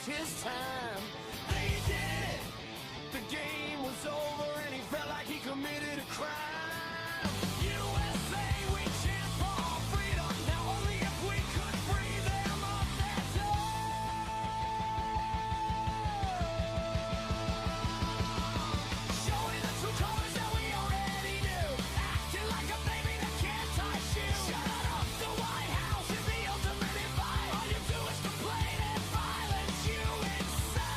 his time. They did it. The game was over and he felt like he committed a crime. USA, we chant for our freedom. Now only if we could free them of their showing the true colors that we already knew. Acting like a baby that can't tie shoes. Shut up, the White House is the ultimate invite. All you do is complain and violence you inside.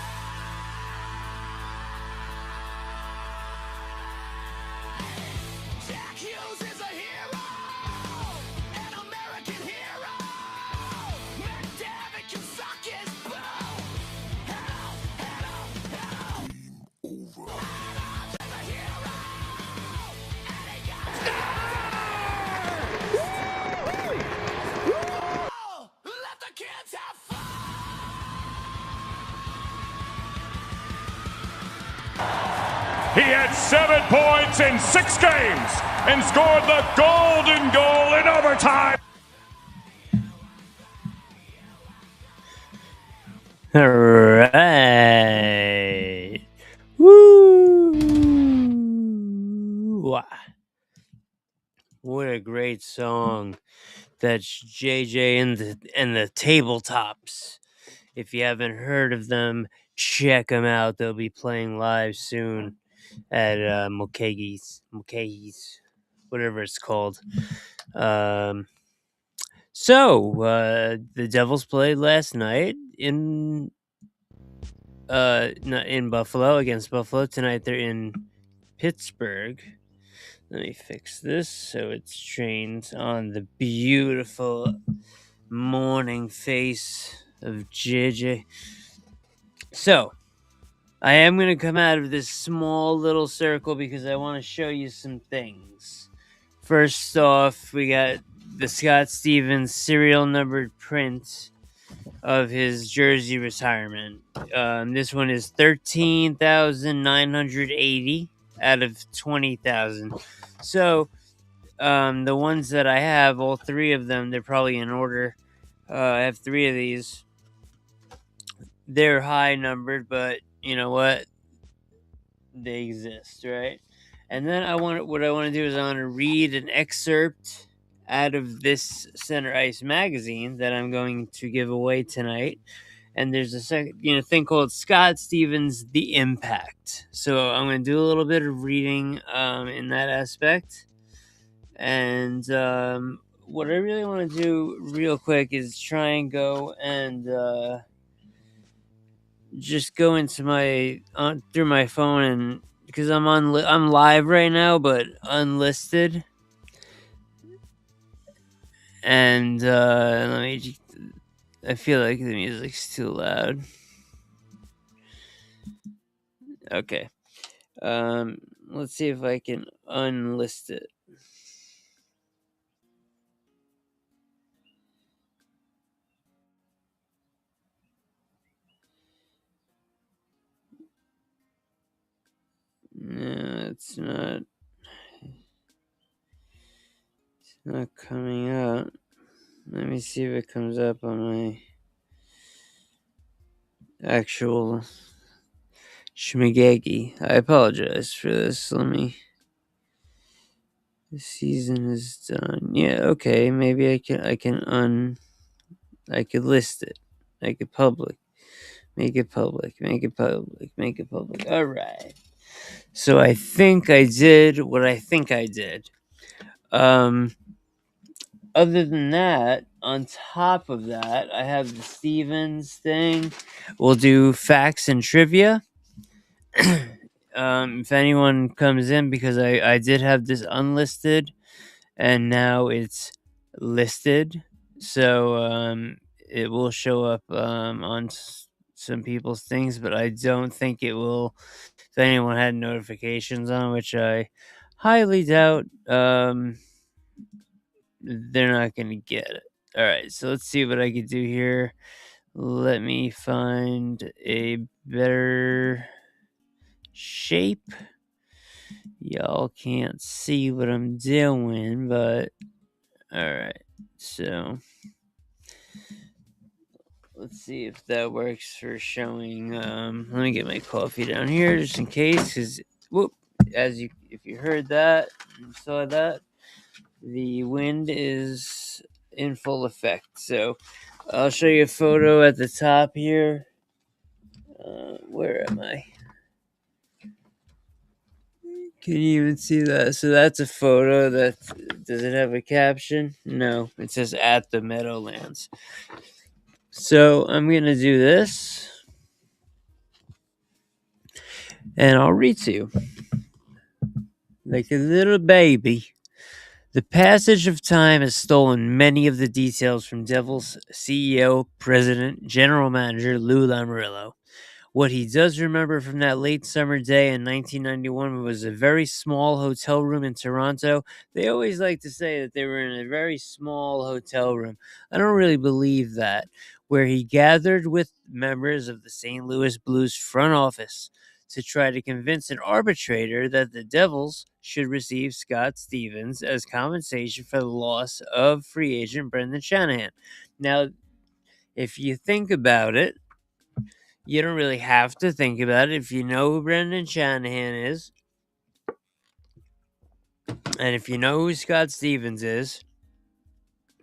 Jack Hughes is a hero, an American hero. McDavid can suck his boo. Hell, hell, hell. Over. Adams is a hero, and he got let the kids have fun. He had 7 points in 6 games and scored the golden goal in overtime. All right. Woo! What a great song. That's JJ and the Tabletops. If you haven't heard of them, check them out. They'll be playing live soon at Mulcahy's, whatever it's called. The Devils played last night in Buffalo, against Buffalo. Tonight they're in Pittsburgh. Let me fix this so it's trained on the beautiful morning face of JJ. So, I am going to come out of this small little circle because I want to show you some things. First off, we got the Scott Stevens serial numbered print of his jersey retirement. This one is 13,980 out of 20,000. So, the ones that I have, all 3 of them, they're probably in order. I have 3 of these. They're high numbered, but you know what? They exist, right? And then what I want to do is I want to read an excerpt out of this Center Ice magazine that I'm going to give away tonight. And there's a thing called Scott Stevens, The Impact. So I'm going to do a little bit of reading in that aspect. And what I really want to do real quick is try and go and just go into my through my phone, and because I'm live right now, but unlisted. And I feel like the music's too loud. Okay. Let's see if I can unlist it. No, it's not. It's not coming out. Let me see if it comes up on my actual Schmigegi. I apologize for this. The season is done. Yeah, okay. Maybe I could list it. I could make it public. All right. So I think I did what I think I did. Other than that, on top of that, I have the Stevens thing. We'll do facts and trivia. If anyone comes in, because I did have this unlisted and now it's listed, so it will show up on some people's things, but I don't think it will if anyone had notifications on, which I highly doubt. They're not going to get it. All right, so let's see what I can do here. Let me find a better shape. Y'all can't see what I'm doing, but all right. So let's see if that works for showing. Let me get my coffee down here just in case, because whoop, if you heard that, you saw that, the wind is in full effect. So I'll show you a photo at the top here. Where am I? Can you even see that? So that's a photo. Does it have a caption? No, it says at the Meadowlands. So I'm gonna do this, and I'll read to you like a little baby. The passage of time has stolen many of the details from Devils CEO, President, General Manager Lou Lamoriello. What he does remember from that late summer day in 1991 was a very small hotel room in Toronto. They always like to say that they were in a very small hotel room. I don't really believe that, where he gathered with members of the St. Louis Blues front office to try to convince an arbitrator that the Devils should receive Scott Stevens as compensation for the loss of free agent Brendan Shanahan. Now, if you think about it, you don't really have to think about it if you know who Brendan Shanahan is, and if you know who Scott Stevens is.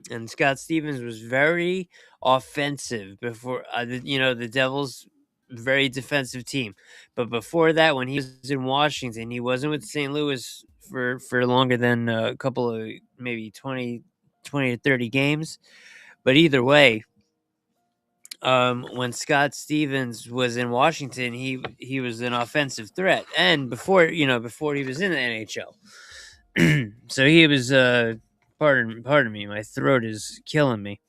And Scott Stevens was very offensive before, the Devils' very defensive team. But before that, when he was in Washington, he wasn't with St. Louis for longer than a couple of maybe 20 to 30 games. But either way, when Scott Stevens was in Washington, he was an offensive threat, and before he was in the NHL, so he was. Pardon me, my throat is killing me.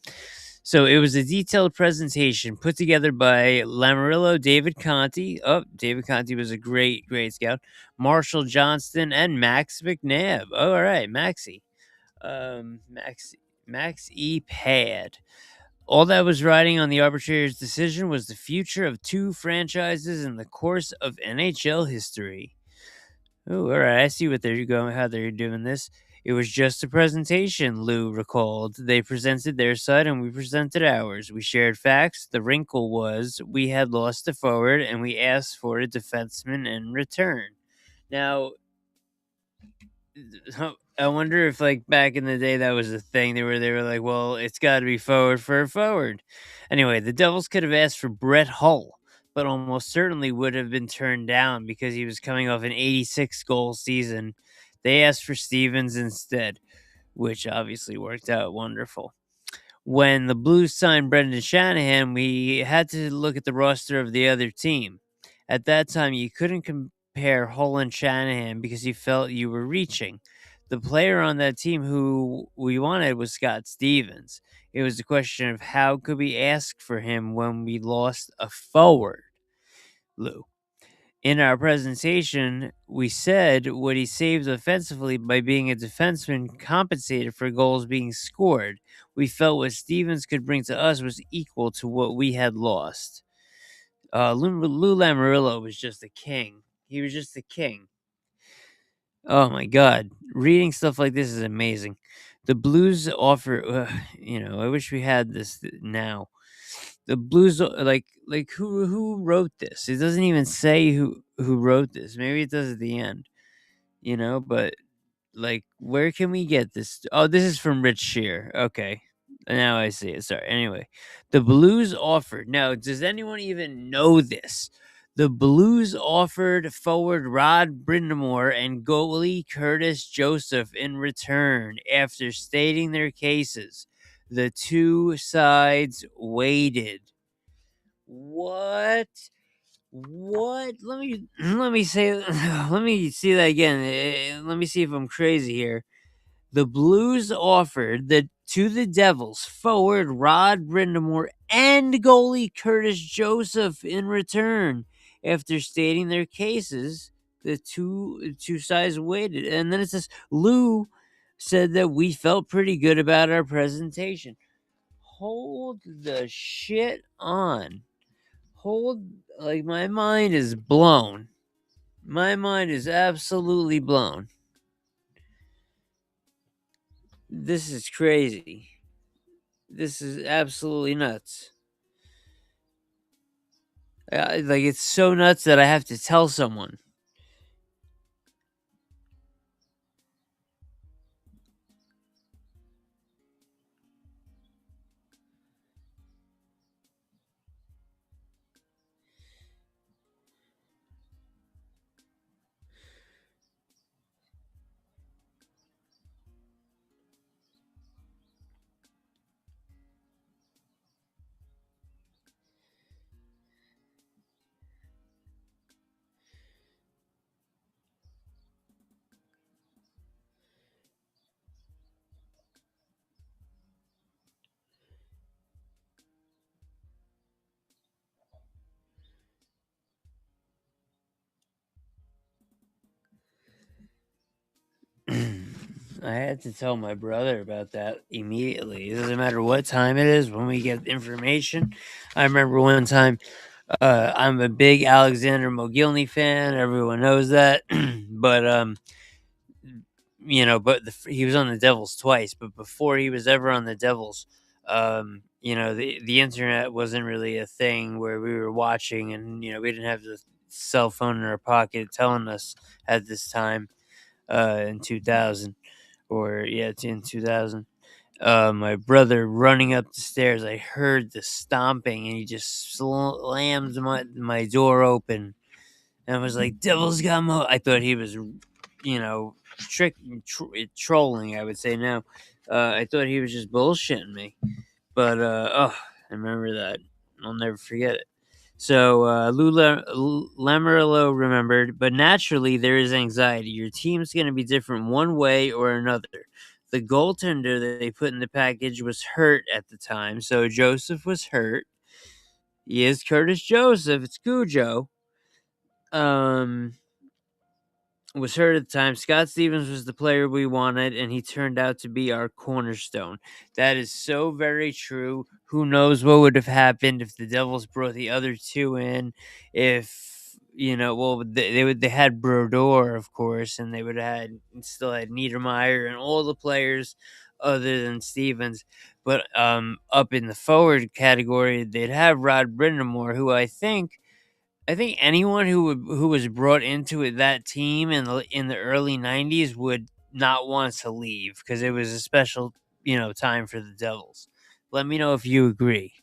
So it was a detailed presentation put together by Lamoriello, David Conti. Oh, David Conti was a great scout. Marshall Johnston and Max McNabb. Oh, all right, Maxie. Max E. Pad. All that was riding on the arbitrator's decision was the future of two franchises in the course of NHL history. Oh, all right. I see what they're going, how they're doing this. It was just a presentation, Lou recalled. They presented their side and we presented ours. We shared facts. The wrinkle was we had lost a forward and we asked for a defenseman in return. Now, I wonder if, like, back in the day that was a thing. They were like, well, it's got to be forward for a forward. Anyway, the Devils could have asked for Brett Hull, but almost certainly would have been turned down because he was coming off an 86 goal season. They asked for Stevens instead, which obviously worked out wonderful. When the Blues signed Brendan Shanahan, we had to look at the roster of the other team. At that time, you couldn't compare Hull and Shanahan because you felt you were reaching. The player on that team who we wanted was Scott Stevens. It was a question of how could we ask for him when we lost a forward, Lou. In our presentation, we said what he saved offensively by being a defenseman compensated for goals being scored. We felt what Stevens could bring to us was equal to what we had lost. Lou Lamoriello was just a king. He was just a king. Oh my God. Reading stuff like this is amazing. The Blues offer, I wish we had this now. The Blues, like who wrote this? It doesn't even say who wrote this. Maybe it does at the end, but like, where can we get this? Oh, this is from Rich Shear. Okay. Now I see it. Sorry. Anyway, the Blues offered. Now, does anyone even know this? The Blues offered forward Rod Brindamore and goalie Curtis Joseph in return after stating their cases. The two sides waited. What? What? Let me say let me see that again. Let me see if I'm crazy here. The Blues offered to the Devils forward Rod Brindamore and goalie Curtis Joseph in return. After stating their cases, the two sides waited. And then it says Lou said that we felt pretty good about our presentation. Hold the shit on. Like, my mind is blown. My mind is absolutely blown. This is crazy. This is absolutely nuts. Like it's so nuts that I have to tell someone. I had to tell my brother about that immediately. It doesn't matter what time it is when we get information. I remember one time, I'm a big Alexander Mogilny fan. Everyone knows that, but he was on the Devils twice. But before he was ever on the Devils, the internet wasn't really a thing where we were watching, and we didn't have the cell phone in our pocket telling us at this time in 2000 or yeah, it's in 2000. My brother running up the stairs, I heard the stomping, and he just slammed my door open, and I was like, "Devil's got mo." I thought he was, trolling. I would say now. I thought he was just bullshitting me, but I remember that. I'll never forget it. So Lamarillo remembered, but naturally there is anxiety. Your team's going to be different one way or another. The goaltender that they put in the package was hurt at the time, so Joseph was hurt. He is Curtis Joseph. It's Cujo. Um, was hurt at the time. Scott Stevens was the player we wanted, and he turned out to be our cornerstone. That is so very true. Who knows what would have happened if the Devils brought the other two in? If well, they had Brodeur, of course, and they would have still had Niedermeyer and all the players other than Stevens. But up in the forward category, they'd have Rod Brindamore, who I think anyone who was brought into that team in the early '90s would not want to leave because it was a special time for the Devils. Let me know if you agree.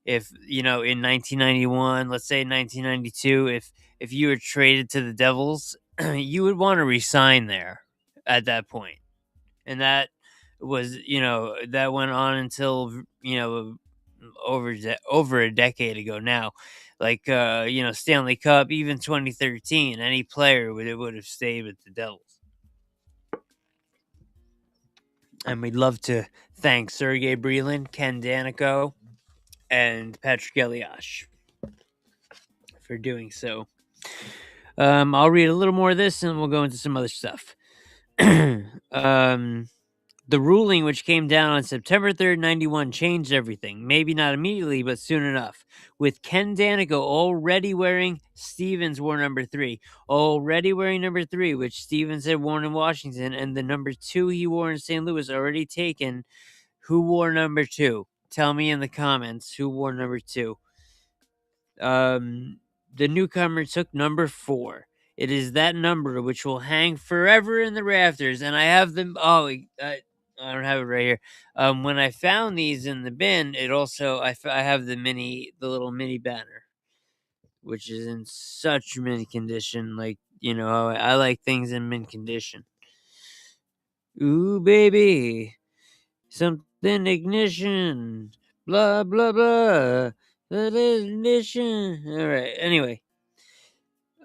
If in 1991, let's say 1992, if you were traded to the Devils, you would want to resign there at that point, and that went on until over a decade ago now. Like Stanley Cup, even 2013, any player would have stayed with the Devils. And we'd love to thank Sergey Brelin, Ken Danico, and Patrick Eliash for doing so. I'll read a little more of this and we'll go into some other stuff. um, The ruling, which came down on September 3rd, 91, changed everything. Maybe not immediately, but soon enough. With Ken Danico already wearing, Stevens wore number 3. Already wearing number 3, which Stevens had worn in Washington, and the number 2 he wore in St. Louis already taken. Who wore number 2? Tell me in the comments who wore number 2. The newcomer took number 4. It is that number which will hang forever in the rafters, and I have them. Oh, I don't have it right here. When I found these in the bin, it also I have the little mini banner, which is in such mint condition. Like I like things in mint condition. Ooh, baby, something ignition, blah blah blah. That is ignition. All right. Anyway,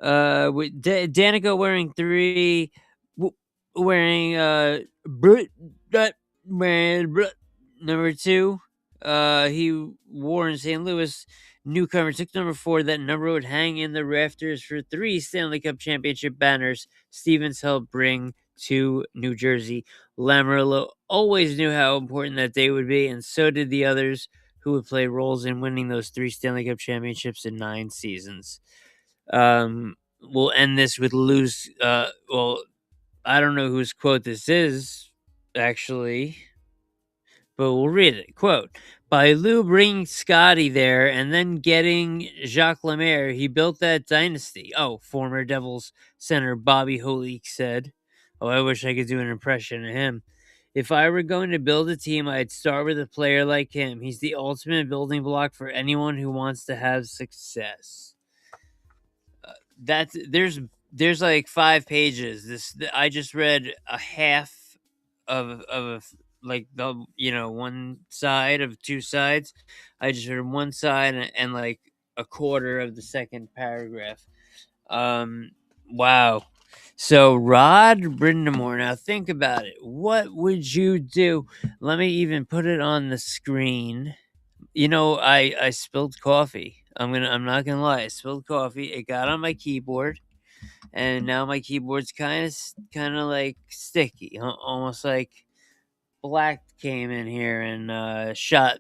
with Danica wearing 3, wearing that man number 2. He wore in St. Louis. Newcomer took number 4. That number would hang in the rafters for 3 Stanley Cup championship banners Stevens helped bring to New Jersey. Lamarillo always knew how important that day would be, and so did the others who would play roles in winning those 3 Stanley Cup championships in 9 seasons. We'll end this with loose. Well, I don't know whose quote this is, actually, but we'll read it. Quote, by Lou bringing Scotty there and then getting Jacques Lemaire, he built that dynasty. Oh, former Devils center Bobby Holik said. Oh, I wish I could do an impression of him. If I were going to build a team, I'd start with a player like him. He's the ultimate building block for anyone who wants to have success. That's there's like 5 pages. I just read a half of like the one side of 2 sides. I just read one side and like a quarter of the second paragraph. Wow. So Rod Brindamore, now think about it. What would you do? Let me even put it on the screen. I spilled coffee. I'm not gonna lie. I spilled coffee. It got on my keyboard, and now my keyboard's kind of like sticky, almost like Black came in here and shot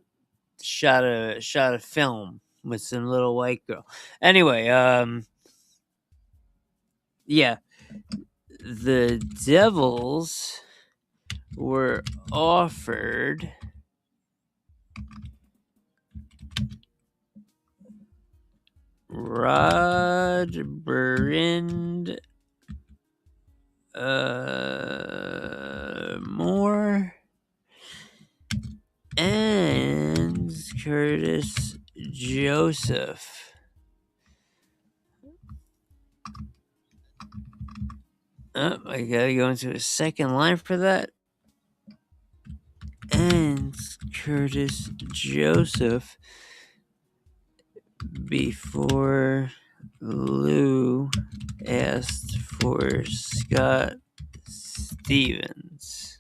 a film with some little white girl. Anyway, yeah, the Devils were offered Rod Brind Moore and Curtis Joseph. Oh, I gotta go into a second line for that. And Curtis Joseph before Lou asked for Scott Stevens.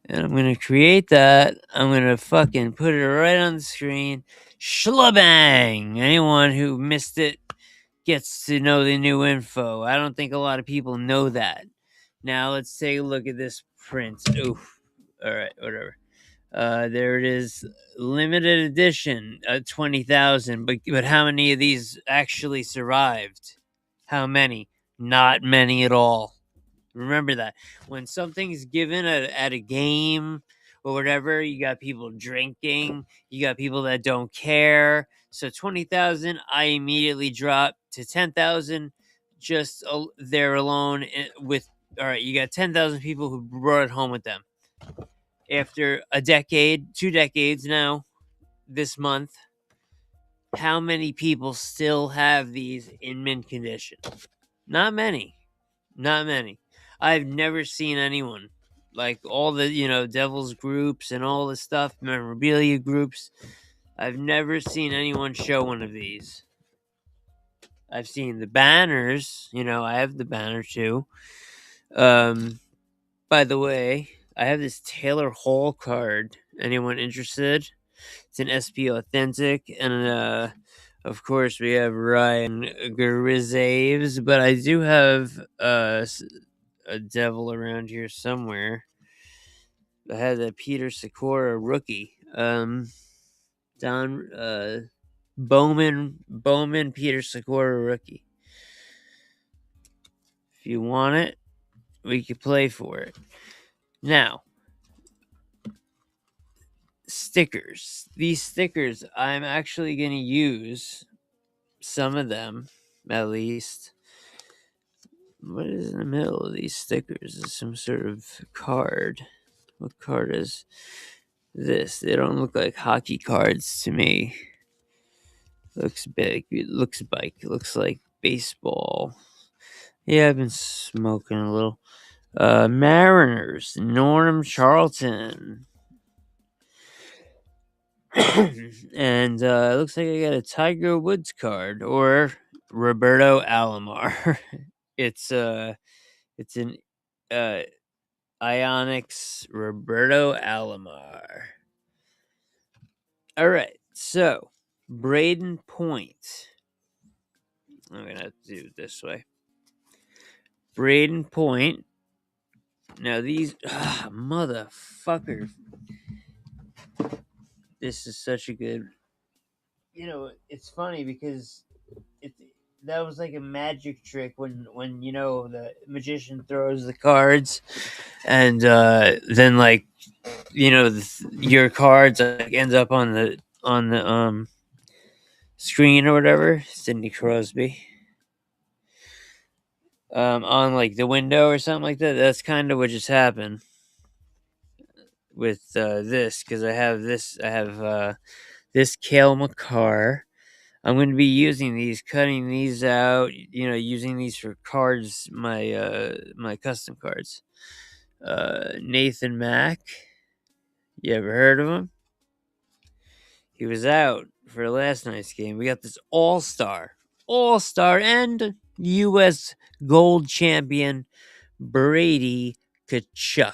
And I'm going to create that. I'm going to fucking put it right on the screen. Schlabang! Anyone who missed it gets to know the new info. I don't think a lot of people know that. Now let's take a look at this print. Oof. All right, whatever. There it is, limited edition, 20,000. But how many of these actually survived? How many? Not many at all. Remember that when something's given at a game or whatever, you got people drinking, you got people that don't care. So 20,000, I immediately dropped to 10,000. Just there alone with. All right, you got 10,000 people who brought it home with them after a decade, 2 decades now, this month. How many people still have these in mint condition? Not many. Not many. I've never seen anyone like all the, Devils groups and all the stuff, memorabilia groups. I've never seen anyone show one of these. I've seen the banners, I have the banner too. By the way, I have this Taylor Hall card. Anyone interested? It's an SP Authentic, and of course we have Ryan Garizaves, but I do have a Devil around here somewhere. I had a Peter Sikora rookie. Don Bowman Peter Sikora rookie. If you want it, we could play for it. Now, stickers. These stickers, I'm actually going to use some of them, at least. What is in the middle of these stickers? Is some sort of card. What card is this? They don't look like hockey cards to me. Looks big. It looks bike. It looks like baseball. Yeah, I've been smoking a little. Mariners. Norm Charlton. And it looks like I got a Tiger Woods card or Roberto Alomar. it's an Ionics Roberto Alomar. All right, so Braden Point. I'm gonna have to do it this way. Braden Point. Now these motherfucker. This is such a good. It's funny because that was like a magic trick when the magician throws the cards, and then like your cards ends up on the screen or whatever. Sidney Crosby. On like the window or something like that. That's kind of what just happened with this, because I have this Kale McCarr. I'm going to be using these, cutting these out, using these for cards, my custom cards. Nathan Mack, you ever heard of him? He was out for last night's game. We got this all-star and U.S. gold champion Brady Kachuk.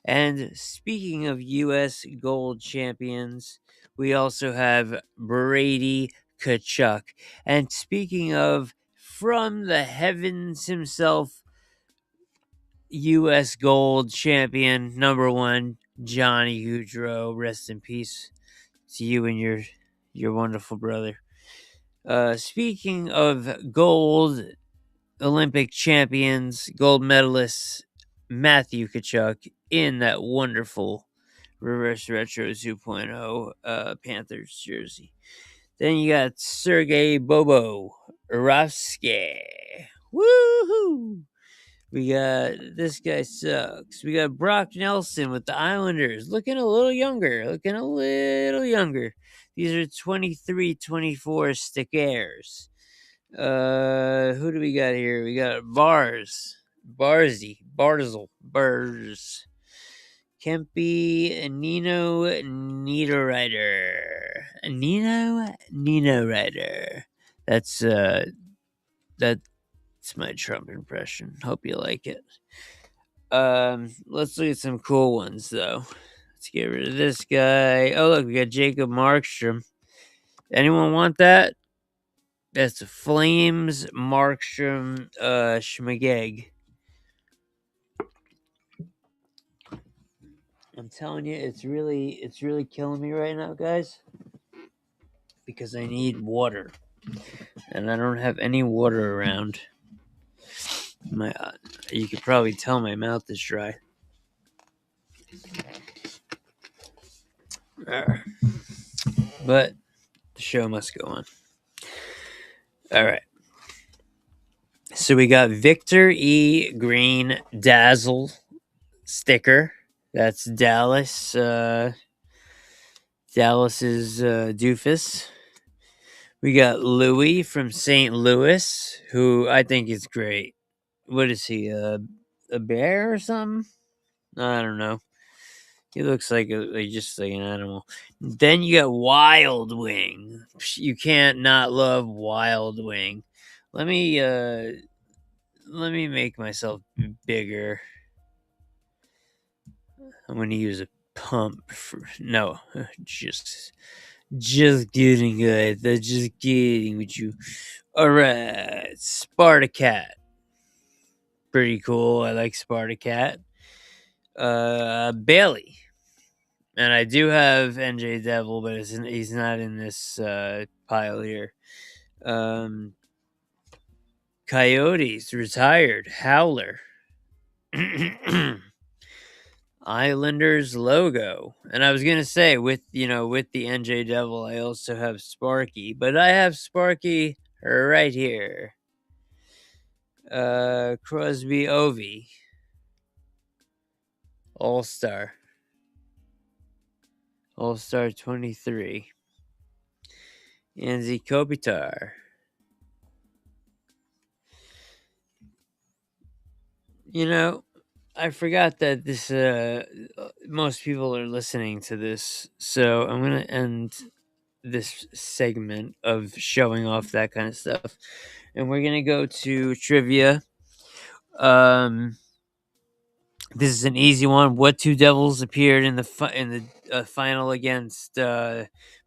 And speaking of U.S. gold champions, we also have Brady Kachuk. And speaking of from the heavens himself, U.S. gold champion number one, Johnny Gaudreau. Rest in peace to you and your wonderful brother. Speaking of gold Olympic champions, gold medalists, Matthew Kachuk in that wonderful reverse retro 2.0 Panthers jersey. Then you got Sergei Bobo Ravsky. Woohoo! We got this guy sucks. We got Brock Nelson with the Islanders, looking a little younger. These are 23-24 stickers. Who do we got here? We got Bars, Kempy, Nino Rider. That's my Trump impression. Hope you like it. Let's look at some cool ones though. Let's get rid of this guy. Oh look, we got Jacob Markstrom. Anyone want that? That's Flames Markstrom Schmageg. I'm telling you, it's really killing me right now, guys. Because I need water. And I don't have any water around. You could probably tell my mouth is dry. But the show must go on. All right. So we got Victor E. Green Dazzle sticker. That's Dallas. Dallas's doofus. We got Louis from St. Louis, who I think is great. What is he? A bear or something? I don't know. He looks like just like an animal. Then you got Wild Wing. You can't not love Wild Wing. Let me make myself bigger. I'm gonna use a pump for no, just kidding, guys. That's just kidding with you. All right, Spartacat. Pretty cool. I like Spartacat. Bailey. And I do have NJ Devil, but he's not in this pile here. Coyotes retired. Howler. Islanders logo. And I was gonna say with the NJ Devil, I also have Sparky, but I have Sparky right here. Crosby Ovi. All-Star 23. Anzi Kopitar. I forgot that this most people are listening to this, so I'm gonna end this segment of showing off that kind of stuff, and we're gonna go to trivia. This is an easy one. What two Devils appeared in the final against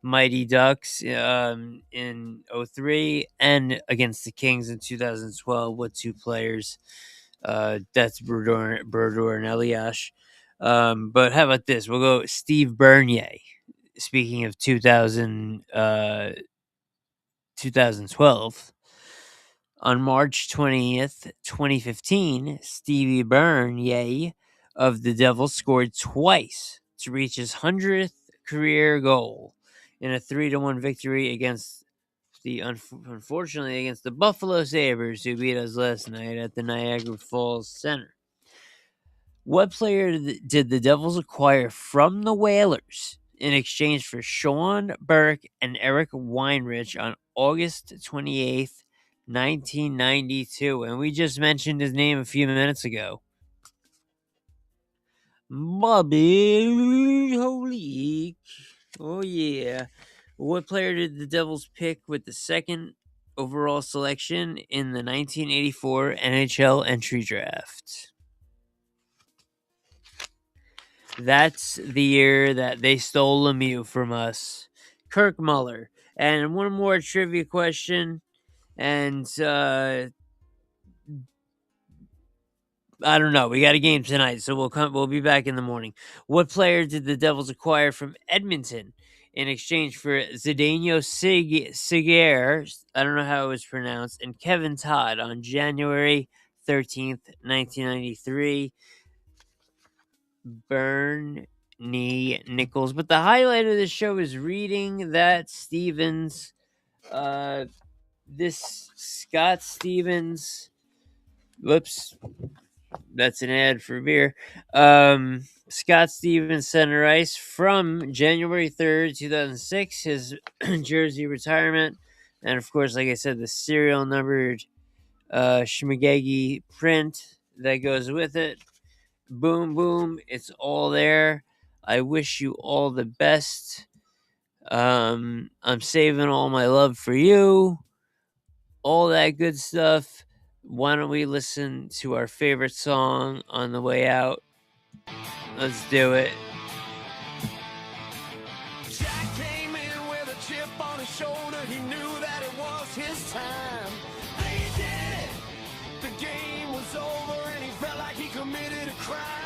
Mighty Ducks in 2003 and against the Kings in 2012? What two players? That's Brodeur and Eliash. But how about this? We'll go Steve Bernier. Speaking of 2012. On March 20th, 2015, Stevie Bernier of the Devils scored twice to reach his 100th career goal in a 3-1 victory against unfortunately against the Buffalo Sabres, who beat us last night at the Niagara Falls Center. What player did the Devils acquire from the Whalers in exchange for Sean Burke and Eric Weinrich on August 28th, 1992? And we just mentioned his name a few minutes ago. Bobby Holy. Oh, yeah. What player did the Devils pick with the second overall selection in the 1984 NHL entry draft? That's the year that they stole Lemieux from us. Kirk Muller. And one more trivia question. And I don't know. We got a game tonight, so we'll be back in the morning. What player did the Devils acquire from Edmonton in exchange for Zdeno Siger? I don't know how it was pronounced, and Kevin Todd on January 13th, 1993. Bernie Nichols. But the highlight of the show is reading that Stevens, this Scott Stevens. Whoops. That's an ad for beer. Scott Stevens center ice from January 3rd, 2006, his jersey retirement. And of course, like I said, the serial numbered Schmagegi print that goes with it. Boom, boom. It's all there. I wish you all the best. I'm saving all my love for you. All that good stuff. Why don't we listen to our favorite song on the way out? Let's do it. Jack came in with a chip on his shoulder. He knew that it was his time. They did it. The game was over and he felt like he committed a crime.